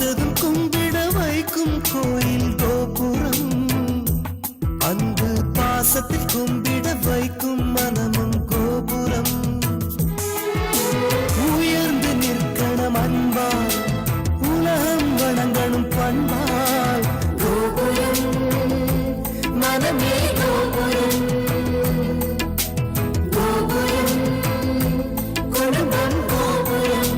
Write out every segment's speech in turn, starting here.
பார்த்ததும் கும்பிட வைக்கும் கோயில் கோபுரம், அன்பு பாசத்தில் கும்பிட வைக்கும் மனமும் கோபுரம். உயர்ந்து நிற்கணும் அன்பால், உலகம் வணங்கணும் பண்பால். கோபுரம் மனமே கோபுரம், கோபுரம் குடும்பம் கோபுரம்.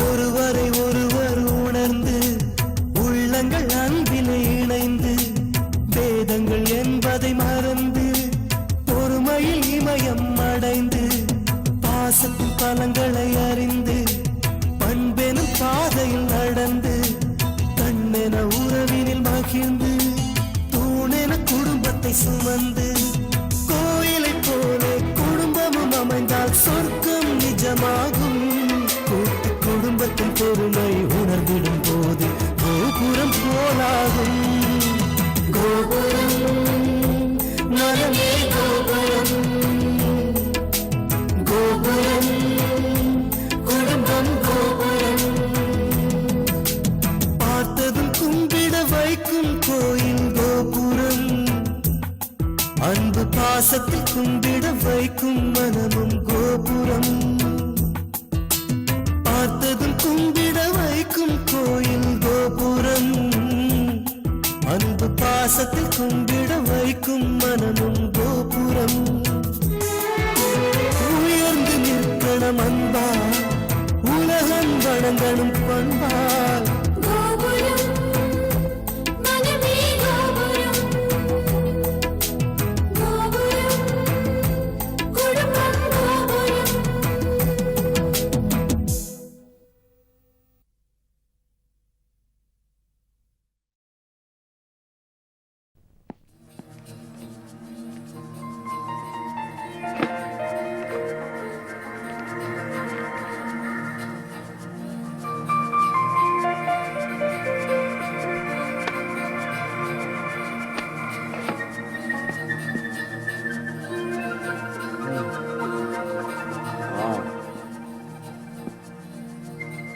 ஒருவரை ஒருவர் உணர்ந்து உள்ளங்கள் அன்பில் இணைந்து, வேதங்கள் என்பதை மறந்து பொறுமையில் இமயம் அடைந்து, பாசத்தின் பலங்களை அறிந்து பண்பெனும் பாதையில் நடந்து, கண்ணென உறவினில் மகிழ்ந்து தூணென குடும்பத்தை சுமந்து, கோயிலை போலே குடும்பமும் அமைந்தால் சொர்க்கம் நிஜமாகும். கூட்டு குடும்பத்தின் பொறுமை உணர்ந்திடும் போது கோபுரம் போலாகும். கோபுரம் மனமே கோபுரம், கோபுரம் குடும்பம் கோபுரம். பார்த்ததும் கும்பிட வைக்கும் கோயில் கோபுரம், அன்பு பாசத்தில் கும்பிட வைக்கும் மனமும் கோபுரம். பார்த்ததும் கும்பிட வைக்கும் கோயில் கோபுரம், அன்பு பாசத்தில் கும்பிட வைக்கும் மனமும் கோபுரம். உயர்ந்து நிற்கணும் அன்பால், உலகம் வணங்கணும் பண்பால். கோபுரம் மனமே கோபுரம், கோபுரம் குடும்பம் கோபுரம்.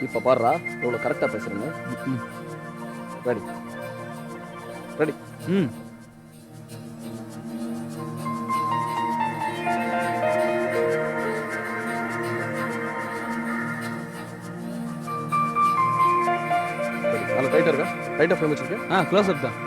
இப்ப பாருடா இவ்வளவு கரெக்டா பேசுறேன்னு. Ready ready. நல்ல டைட்டா இருக்கா? டைட்டா ஃப்ரேம் வச்சிருக்கேன். க்ளோஸ் அப் தான்.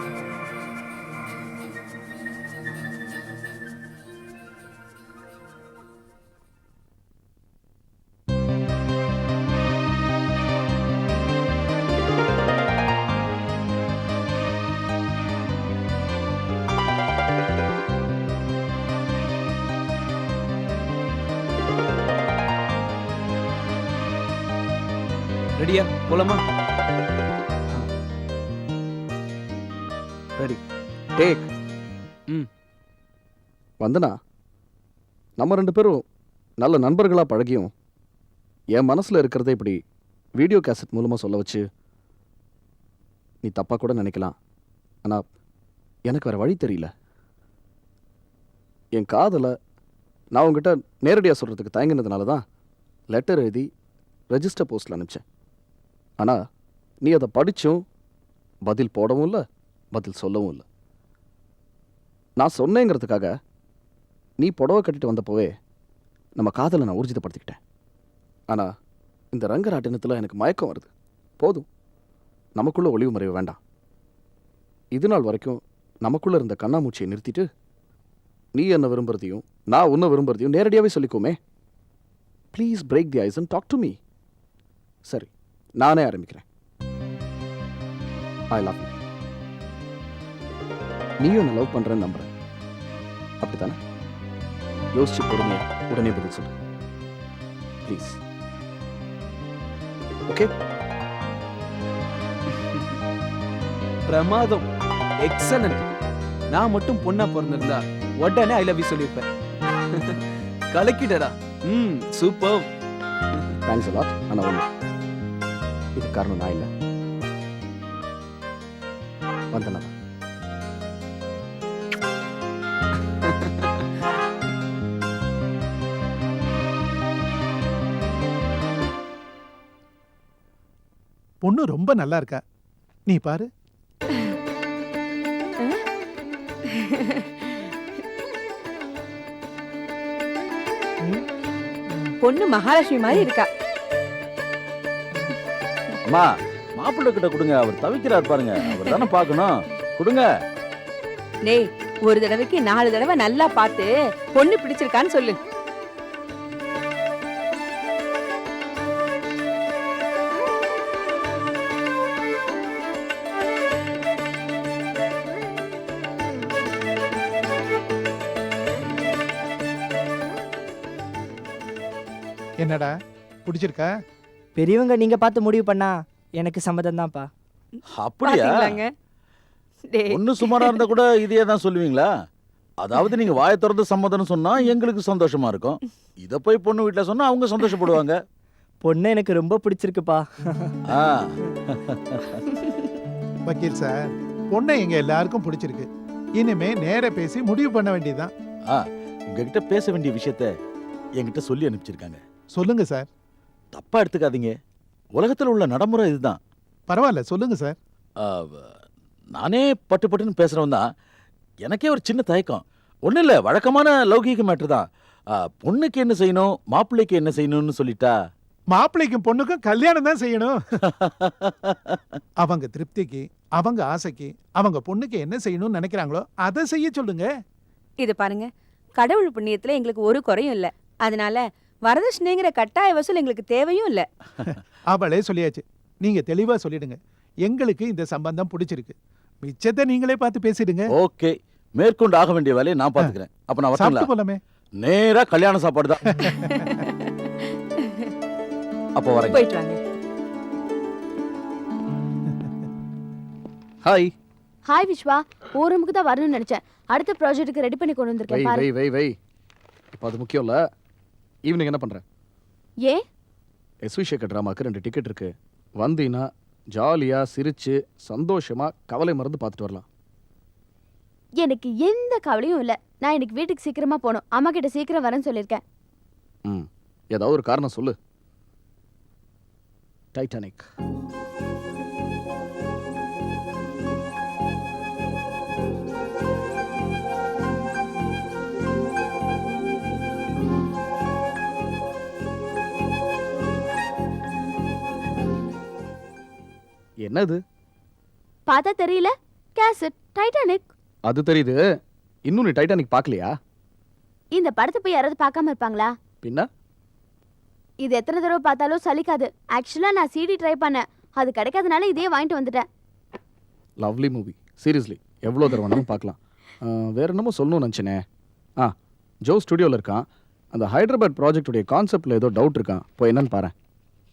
ரெடியா போலாமா? Ready take. வந்தனா நம்ம ரெண்டு பேரும் நல்ல நண்பர்களா பழகியும் என் மனசுல இருக்கிறத இப்படி வீடியோ கேசட் மூலமா சொல்ல வச்சு நீ தப்பா கூட நினைக்கலாம். ஆனா எனக்கு வேற வழி தெரியல. என் காதலை நான் உங்ககிட்ட நேரடியாக சொல்றதுக்கு தயங்கினதுனால தான் லெட்டர் எழுதி ரெஜிஸ்டர் போஸ்ட்ல அனுப்பிச்சேன். ஆனால் நீ அதை படித்தும் பதில் போடவும் இல்லை, பதில் சொல்லவும் இல்லை. நான் சொன்னேங்கிறதுக்காக நீ புடவை கட்டிட்டு வந்தப்போவே நம்ம காதலை நான் ஊர்ஜிதப்படுத்திக்கிட்டேன். ஆனால் இந்த ரங்கராட்டினத்தில் எனக்கு மயக்கம் வருது. போதும், நமக்குள்ள ஒளிவு மறைவு வேண்டாம். இது நாள் வரைக்கும் நமக்குள்ள இருந்த கண்ணாமூச்சியை நிறுத்திட்டு நீ என்ன விரும்புறதையும் நான் உன்னை விரும்புறதையும் நேரடியாகவே சொல்லிக்கோமே. Please break the ice and talk to me. சரி, நானே ஆரம்பிக்கிறேன். I love you. நீயும் என்ன லவ் பண்றேன்னு நம்புறேன், அப்படித்தானே? யோசிச்சு பொறுமையா உடனே பதில் சொல்லு ப்ளீஸ். ஓகே? பிரமாதம், எக்ஸலண்ட். நான் மட்டும் பொண்ணா பிறந்திருந்தா உடனே ஐ லவ் யூ சொல்லியிருப்பேன். கலக்கிட்டடா. சூப்பர். Thanks a lot. ஆனா ஒன்று, இது காரணம் நான் இல்லை, வந்தனா. பொண்ணு ரொம்ப நல்லா இருக்கா, நீ பாரு. பொண்ணு மகாலட்சுமி மாதிரி இருக்கா. அம்மா, மாப்பிள்ளை கிட்ட கொடுங்க, அவர் தவிக்கிறார் பாருங்க, அவர் தானே பார்க்கணும். கொடுங்க. டேய், ஒரு தடவைக்கு 4 தடவை நல்லா பார்த்து பொண்ணு பிடிச்சிருக்கான்னு சொல்லு. என்னடா பிடிச்சிருக்கா? பெரியவங்க நீங்க பார்த்து முடிவு பண்ணா எனக்கு சம்மதம் தான்ப்பா. அப்படியா? பாத்தீங்களாங்க? டேய், ஒண்ணு சுமாரா இருந்தா கூட இதையே தான் சொல்லுவீங்களா? அதாவது நீங்க வாயை திறந்து சம்மதம்னு சொன்னா எங்களுக்கு சந்தோஷமா இருக்கும், இத போய் பொண்ணு வீட்டுல சொன்னா அவங்க சந்தோஷப்படுவாங்க. பொண்ணு எனக்கு ரொம்ப பிடிச்சிருக்குப்பா. ஆ, வக்கீல் சார், பொண்ணை எங்க எல்லாருக்கும் பிடிச்சிருக்கு. இனிமே நேர பேசி முடிவு பண்ண வேண்டியதுதான். உங்ககிட்ட பேச வேண்டிய விஷயத்த என்கிட்ட சொல்லி அனுப்பிச்சிருக்காங்க. சொல்லுங்க சார். தப்பா எடுத்துக்காதீங்க, உலகத்துல உள்ள நடைமுறை இதுதான். பரவாயில்ல, சொல்லுங்க சார். ஆ, நானே பட்டு பட்டுன்னு பேசுறவன் தான். எனக்கே ஒரு சின்ன தயக்கம். ஒன்றும் இல்லை, வழக்கமான லௌகீக மேட்ரு தான். பொண்ணுக்கு என்ன செய்யணும், மாப்பிள்ளைக்கு என்ன செய்யணும்னு சொல்லிட்டா மாப்பிள்ளைக்கும் பொண்ணுக்கும் கல்யாணம் தான் செய்யணும். அவங்க திருப்திக்கு, அவங்க ஆசைக்கு, அவங்க பொண்ணுக்கு என்ன செய்யணும்னு நினைக்கிறாங்களோ அதை செய்ய சொல்லுங்க. இது பாருங்க, கடவுள் புண்ணியத்துல எங்களுக்கு ஒரு குறையும் இல்ல. அதனால வரதட்சணைங்கிற கட்டாய வசூல் எங்களுக்கு தேவையும் இல்ல. அவளே சொல்லியாச்சு, நீங்க தெளிவா சொல்லிடுங்க. எங்களுக்கு இந்த சம்பந்தம் பிடிச்சிருக்கு, மிச்சத்தை நீங்களே பார்த்து பேசிடுங்க. ஓகே, மேற்கொண்டு ஆக வேண்டிய வேலையை நான் பாத்துக்கிறேன். அப்ப நான் சாப்பிட்டு வரட்டுங்களா? போலாமே. நேரா கல்யாண சாப்பாடு தான். அப்போ வரேன். போயிட்டு வாங்க. ஹாய். ஹாய் விஸ்வா, ஒரு ரூமுக்கு தான் வரணும்னு நினைச்சேன். அடுத்த ப்ராஜெக்ட்டுக்கு ரெடி பண்ணி கொண்டு வந்திருக்கேன் வை பாரு. வை வை வை. இப்போ அது முக்கியம் இல்லை. ஈவினிங் என்ன பண்ணுறேன்? ஏன்? எஸ்வி சேகர் ட்ராமாக்கு 2 டிக்கெட் இருக்கு. வந்தீங்கன்னா ஜாலியாக சிரிச்சு சந்தோஷமா கவலை மறந்து பார்த்துட்டு வரலாம். எனக்கு எந்த கவலையும் இல்ல. நான் இன்னைக்கு வீட்டுக்கு சீக்கிரமா போகணும். அம்மா கிட்ட சீக்கிரம் வரேன்னு சொல்லியிருக்கேன். ம், ஏதாவது ஒரு காரணம் சொல்லு. டைட்டானிக். என்னது? பார்த்தா தெரியல? Cassette Titanic. அது தெரியுது. இன்னும் நீ டைட்டானிக் பார்க்கலையா? இந்த படத்தை போய் யாராவது பார்க்காம இருப்பாங்களா? பின்ன இது எத்தனை தடவை பார்த்தாலும் சலிக்காது. ஆக்சுவலா நான் சிடி ட்ரை பண்ணேன், அது கிடைக்காதனால இதே வாங்கிட்டு வந்துட்டேன். லவ்லி மூவி, சீரியஸ்லி எவ்வளோ தடவை வேணாலும் பார்க்கலாம். வேற என்னமோ சொல்லணும்னு நினச்சினே. ஜோ ஸ்டுடியோவில் இருக்கான். அந்த ஹைதராபாத் ப்ராஜெக்டுடைய கான்செப்டில் ஏதோ டவுட் இருக்கான், போய் என்னன்னு பாரு.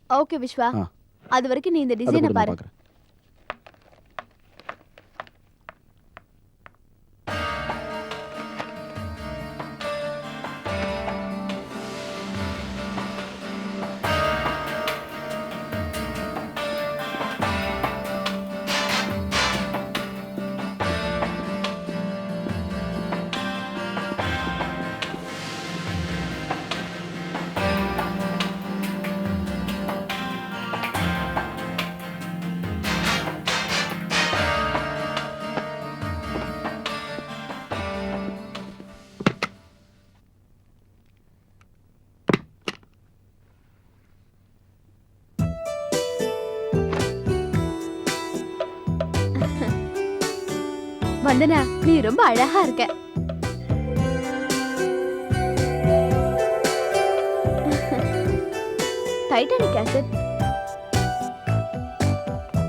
ஓகே விஸ்வா, அது வரைக்கும் நீ இந்த அதை டிசைனை கூட நான் பாரு. பார்க்குறேன். வந்தனா, நீ ரொம்ப அழகா இருக்க. டைட்டானிக் ஆசிட்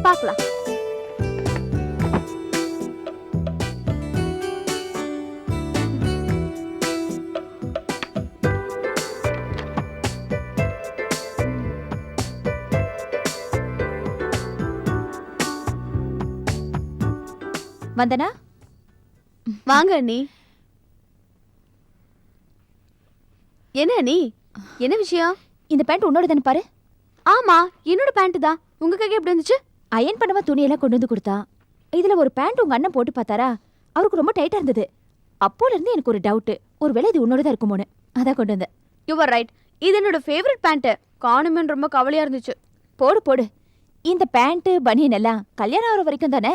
பார்க்கலாம். வந்தனா, வாங்க அண்ணி. என்ன அண்ணி, என்ன விஷயம்? இந்த பேண்ட் உன்னோட தானே பாரு. ஆமா, என்னோட பேண்ட் தான். உங்க கைக்கு எப்படி வந்துச்சு? அயன் பண்ணவா துணியெல்லாம் கொண்டு வந்து கொடுத்தா. இதுல ஒரு பேண்ட் உங்க அண்ணன் போட்டு பார்த்தாரா, அவருக்கு ரொம்ப டைட்டா இருந்தது. அப்போல இருந்து எனக்கு ஒரு டவுட், ஒருவேளை இது உன்னோட தான் இருக்குமோன்னு, அதான் கொண்டு வந்தேன். You are right. இது என்னோட ஃபேவரட் பேண்ட். காணுமேன்னு ரொம்ப கவலையா இருந்துச்சு. போடு போடு. இந்த பேண்ட் பனியன் எல்லாம் கல்யாணம் ஆகிற வரைக்கும் தானே.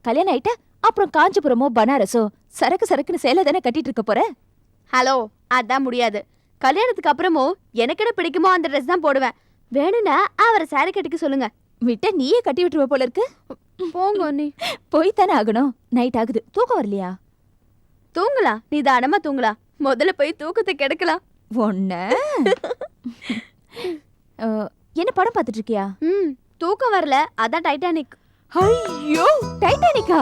கல்யாணம் ஆயிட்டா அப்புறம் காஞ்சிபுரமோ பனாரஸோ சரக்கு சரக்குன்னு சேலை தானே கட்டிட்டு இருக்க போற. ஹலோ, அதான் முடியாது. கல்யாணத்துக்கு அப்புறமும் எனக்கு என்ன பிடிக்குமோ அந்த ட்ரெஸ் தான் போடுவேன். வேணும்னா அவரை சாரி கட்டிக்க சொல்லுங்க. விட்ட நீயே கட்டி விட்டுருவ போல இருக்கு. போங்க அண்ணி. போய் தானே ஆகணும். நைட் ஆகுது, தூக்கம் வரலையா? தூங்கலாம், நிதானமா தூங்கலாம். முதல்ல போய் தூக்கத்தை கெடுக்கலாம். ஒன்ன என்ன படம் பார்த்துட்டு இருக்கியா? தூக்கம் வரல, அதான் டைட்டானிக். ஐயோ, டைட்டானிக்கா?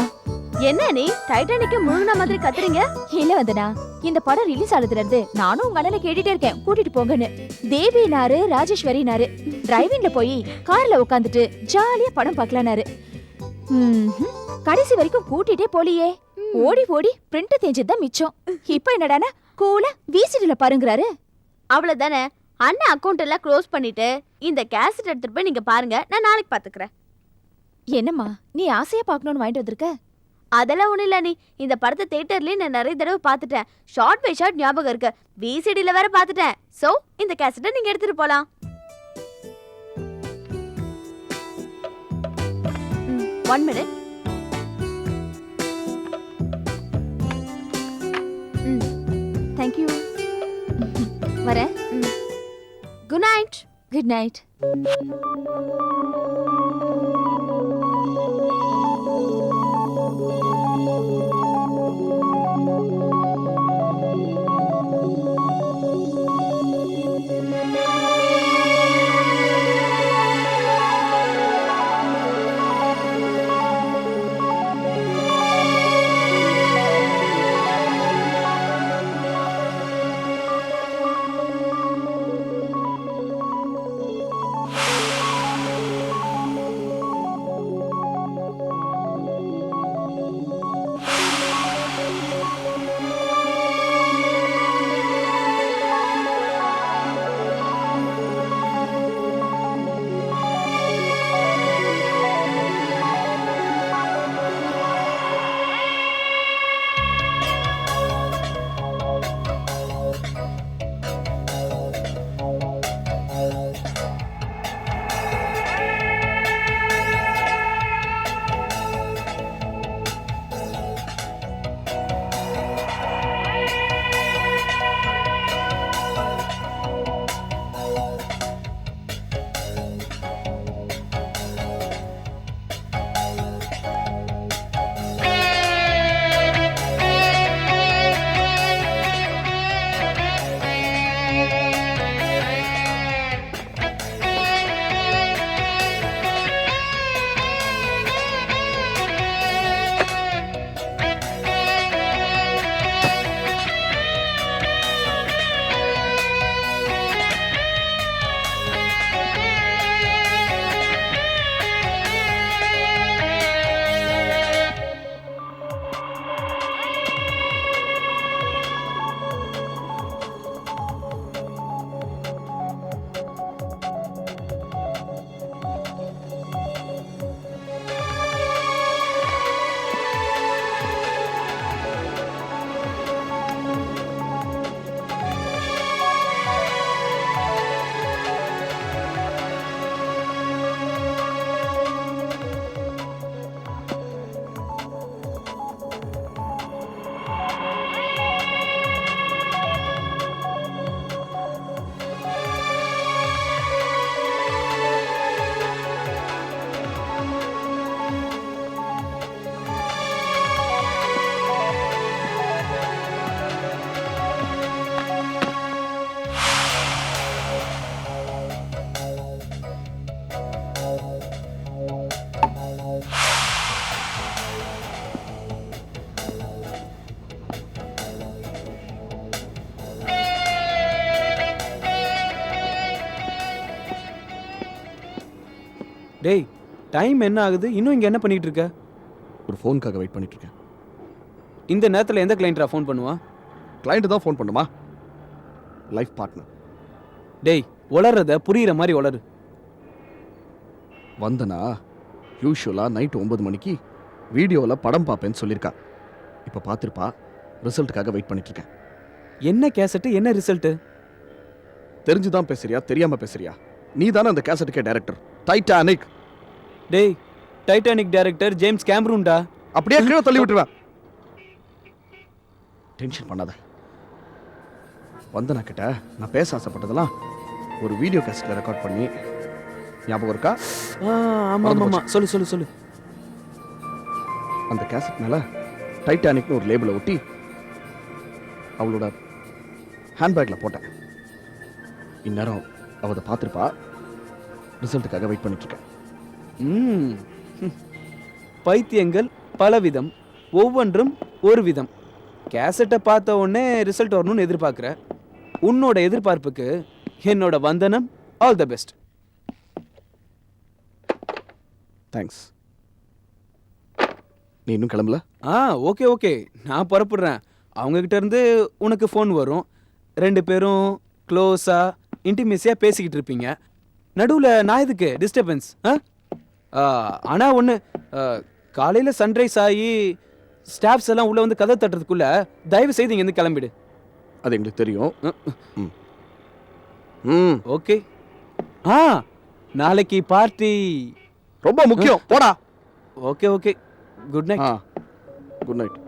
என்ன நீ டைட்டானிக்க முழுங்கின மாதிரி கத்துறீங்க? இல்ல வந்தனா, இந்த படம் ரிலீஸ் ஆனதுல இருந்து நானும் உங்க அண்ணனை கேட்டுட்டே இருக்கேன், கூட்டிட்டு போங்கன்னு. தேவினாரு ராஜேஸ்வரினாரு. டிரைவிங்ல போய் கார்ல உட்காந்துட்டு ஜாலியா படம் பார்க்கலானாரு. கடைசி வரைக்கும் கூட்டிட்டே போலியே. ஓடி ஓடி பிரிண்ட் தேஞ்சதுதான் மிச்சம். இப்ப என்னடானா கூலா விசிடில பாருங்கறாரு. அவ்வளவுதானே. அண்ணன் அக்கவுண்ட் எல்லாம் க்ளோஸ் பண்ணிட்டு இந்த கேசட் எடுத்துட்டு போய் நீங்க பாருங்க, நான் நாளைக்கு பாத்துக்கிறேன். என்னம்மா நீ ஆசையா பார்க்கணும்னு வாங்கிட்டு வந்திருக்க? அதெல்லாம் ஒண்ணும் இல்ல நீ. இந்த படத்தை தியேட்டர்லயே நான் நிறைய தடவை பார்த்துட்டேன். ஷார்ட் பை ஷார்ட் ஞாபகம் இருக்கு. விசிடில வேற பார்த்துட்டேன். சோ இந்த கேசட்டை நீங்க எடுத்துட்டு போலாம். 1 minute. Thank you. வரேன். Good night. Good night. டேய் டைம் என்ன ஆகுது இன்னும் இங்க என்ன பண்ணிட்டு இருக்க? ஒரு ஃபோனுக்காக வெயிட் பண்ணிட்டு இருக்கேன். இந்த நேரத்துல எந்த கிளையண்டா ஃபோன் பண்ணுவா? கிளைண்ட் தான் ஃபோன் பண்ணுமா? Life partner. டேய் உளறத புரியுற மாதிரி உளறு. வந்தனா யூஷுவலாக நைட்டு 9 மணிக்கு வீடியோவில் படம் பார்ப்பேன்னு சொல்லியிருக்கா. இப்போ பார்த்துருப்பா. ரிசல்ட்டுக்காக வெயிட் பண்ணிட்டு இருக்கேன். என்ன கேசட் என்ன ரிசல்ட்? தெரிஞ்சுதான் பேசுறியா தெரியாம பேசுறியா? நீ தானே அந்த கேசட்டுக்கே டைரக்டர். டைட்டானிக். டேய் டைட்டானிக் டைரக்டர் ஜேம்ஸ் கேமரூன்டா. அப்படியே கீழே தள்ளி விட்டுருவேன். டென்ஷன் பண்ணாத. வந்தனா கிட்ட நான் பேச ஆசைப்பட்டதெல்லாம் ஒரு வீடியோ கேசட்ல ரெக்கார்ட் பண்ணி ஞாபகம் இருக்கா? ஆமா ஆமா ஆமா சொல்லு சொல்லு சொல்லு. அந்த கேசட் மேல டைட்டானிக்னு ஒரு லேபிளை ஒட்டி அவளோட ஹேண்ட்பேக்ல போட்டேன். இந்நேரம் அவ அதை பார்த்துருப்பா. ரிசல்ட்டுக்காக வெயிட் பண்ணிட்டு இருக்கேன். பைத்தியங்கள் பலவிதம், ஒவ்வொன்றும் ஒரு விதம். கேசட்டை பார்த்த உடனே ரிசல்ட் வரணும்னு எதிர்பார்க்குற. உன்னோட எதிர்பார்ப்புக்கு என்னோட வந்தனம். All the best. தேங்க்ஸ். நீ இன்னும் கிளம்பல? ஓகே ஓகே நான் புறப்படுறேன். அவங்க கிட்ட இருந்து உனக்கு ஃபோன் வரும். 2 பேரும் க்ளோஸா இன்டிமேசியா பேசிக்கிட்டு இருப்பீங்க. நடுவில் நான் இதுக்கு டிஸ்டர்பன்ஸ். ஆனால் ஒன்று, காலையில் சன்ரைஸ் ஆகி ஸ்டாஃப்ஸ் எல்லாம் உள்ளே வந்து கதை தட்டுறதுக்குள்ள தயவு செய்து இங்கேருந்து கிளம்பிடு. அது எங்களுக்கு தெரியும். ஓகே. நாளைக்கு பார்ட்டி ரொம்ப முக்கியம். போடா. Okay okay. Good night. Good night.